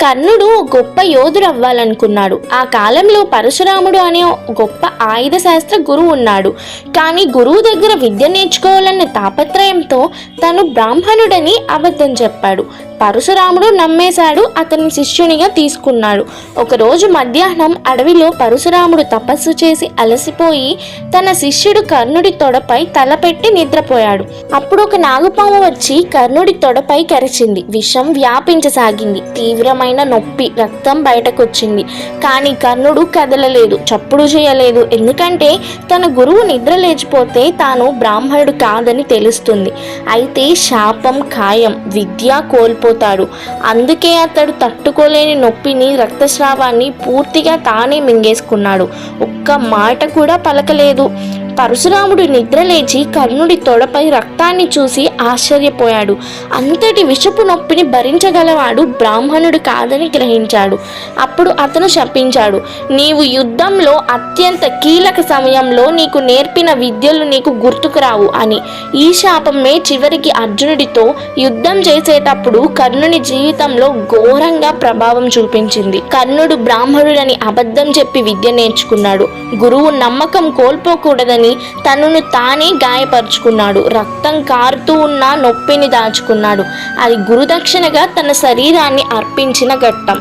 కర్ణుడు గొప్ప యోధుడు అవ్వాలనుకున్నాడు. ఆ కాలంలో పరశురాముడు అనే గొప్ప ఆయుధ శాస్త్ర గురువు ఉన్నాడు. కానీ గురువు దగ్గర విద్య నేర్చుకోవాలన్న తాపత్రయంతో తను బ్రాహ్మణుడని అబద్ధం చెప్పాడు. పరశురాముడు నమ్మేశాడు, అతన్ని శిష్యునిగా తీసుకున్నాడు. ఒకరోజు మధ్యాహ్నం అడవిలో పరశురాముడు తపస్సు చేసి అలసిపోయి తన శిష్యుడు కర్ణుడి తొడపై తలపెట్టి నిద్రపోయాడు. అప్పుడు ఒక నాగుపాము వచ్చి కర్ణుడి తొడపై కరిచింది. విషం వ్యాపించసాగింది. తీవ్రమైన నొప్పి, రక్తం బయటకొచ్చింది. కానీ కర్ణుడు కదలలేదు, చప్పుడు చేయలేదు. ఎందుకంటే తన గురువు నిద్ర లేచిపోతే తాను బ్రాహ్మణుడు కాదని తెలుస్తుంది. అయితే శాపం ఖాయం, విద్య కోల్పోతాడు. అందుకే అతడు తట్టుకోలేని నొప్పిని, రక్తస్రావాన్ని పూర్తిగా తానే మింగేసుకున్నాడు. ఒక్క మాట కూడా పలకలేదు. పరశురాముడు నిద్రలేచి కర్ణుడి తొడపై రక్తాన్ని చూసి ఆశ్చర్యపోయాడు. అంతటి విషపు నొప్పిని భరించగలవాడు బ్రాహ్మణుడు కాదని గ్రహించాడు. అప్పుడు అతను శపించాడు, నీవు యుద్ధంలో అత్యంత కీలక సమయంలో నీకు నేర్పిన విద్యలు నీకు గుర్తుకురావు అని. ఈ శాపమే చివరికి అర్జునుడితో యుద్ధం చేసేటప్పుడు కర్ణుని జీవితంలో ఘోరంగా ప్రభావం చూపించింది. కర్ణుడు బ్రాహ్మణుడని అబద్ధం చెప్పి విద్య నేర్చుకున్నాడు. గురువు నమ్మకం కోల్పోకూడదని తనను తానే గాయపరుచుకున్నాడు. రక్తం కారుతూ ఉన్న నొప్పిని దాచుకున్నాడు. అది గురుదక్షిణగా తన శరీరాన్ని అర్పించిన ఘట్టం.